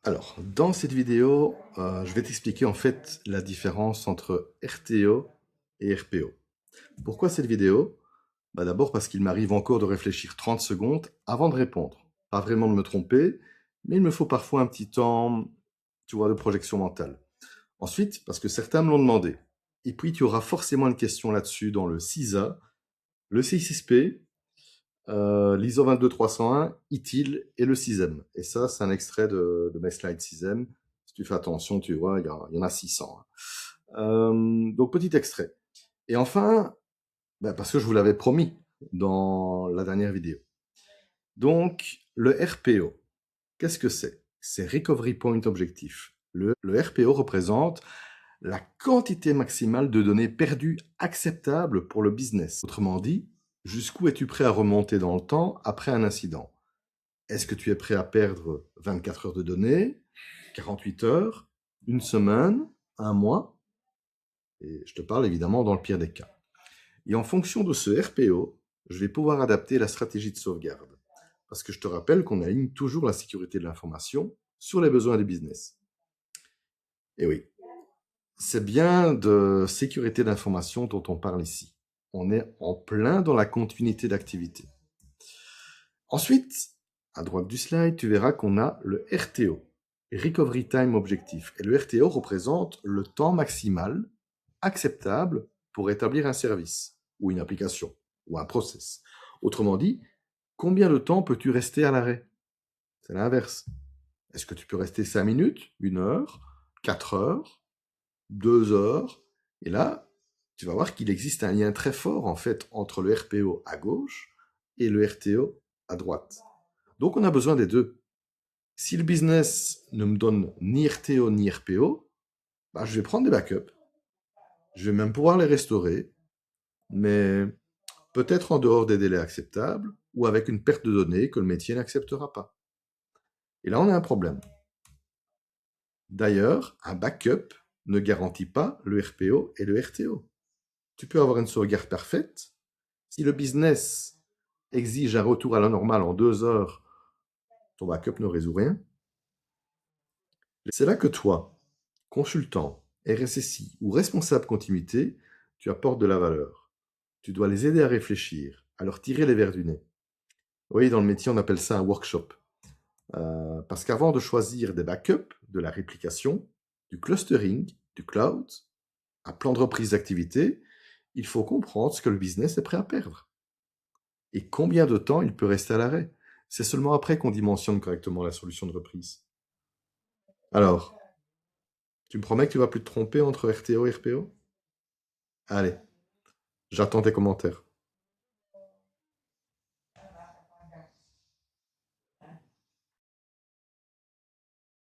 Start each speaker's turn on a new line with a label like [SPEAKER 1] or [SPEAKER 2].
[SPEAKER 1] Alors, dans cette vidéo, je vais t'expliquer en fait la différence entre RTO et RPO. Pourquoi cette vidéo? Bah d'abord parce qu'il m'arrive encore de réfléchir 30 secondes avant de répondre. Pas vraiment de me tromper, mais il me faut parfois un petit temps, tu vois, de projection mentale. Ensuite, parce que certains me l'ont demandé. Et puis, tu auras forcément une question là-dessus dans le CISA, le CISSP, l'ISO 22301, ITIL et le CISEM. Et ça, c'est un extrait de mes slides CISEM. Si tu fais attention, tu vois, il y en a 600. Donc, petit extrait. Et enfin, bah, parce que je vous l'avais promis dans la dernière vidéo. Donc, le RPO, qu'est-ce que c'est? C'est Recovery Point Objectif. Le RPO représente la quantité maximale de données perdues acceptable pour le business. Autrement dit, jusqu'où es-tu prêt à remonter dans le temps après un incident? Est-ce que tu es prêt à perdre 24 heures de données, 48 heures, une semaine, un mois? Et je te parle évidemment dans le pire des cas. Et en fonction de ce RPO, je vais pouvoir adapter la stratégie de sauvegarde. Parce que je te rappelle qu'on aligne toujours la sécurité de l'information sur les besoins du business. Et oui, c'est bien de sécurité d'information dont on parle ici. On est en plein dans la continuité d'activité. Ensuite, à droite du slide, tu verras qu'on a le RTO, Recovery Time Objectif. Et le RTO représente le temps maximal acceptable pour établir un service, ou une application, ou un process. Autrement dit, combien de temps peux-tu rester à l'arrêt? C'est l'inverse. Est-ce que tu peux rester 5 minutes, 1 heure, 4 heures, 2 heures? Et là, tu vas voir qu'il existe un lien très fort en fait entre le RPO à gauche et le RTO à droite. Donc on a besoin des deux. Si le business ne me donne ni RTO ni RPO, bah, je vais prendre des backups. Je vais même pouvoir les restaurer, mais peut-être en dehors des délais acceptables ou avec une perte de données que le métier n'acceptera pas. Et là, on a un problème. D'ailleurs, un backup ne garantit pas le RPO et le RTO. Tu peux avoir une sauvegarde parfaite. Si le business exige un retour à la normale en 2 heures, ton backup ne résout rien. C'est là que toi, consultant, RSSI ou responsable continuité, tu apportes de la valeur. Tu dois les aider à réfléchir, à leur tirer les vers du nez. Oui, dans le métier, on appelle ça un workshop. Parce qu'avant de choisir des backups, de la réplication, du clustering, du cloud, un plan de reprise d'activité, il faut comprendre ce que le business est prêt à perdre. Et combien de temps il peut rester à l'arrêt. C'est seulement après qu'on dimensionne correctement la solution de reprise. Alors, tu me promets que tu vas plus te tromper entre RTO et RPO? Allez, j'attends tes commentaires.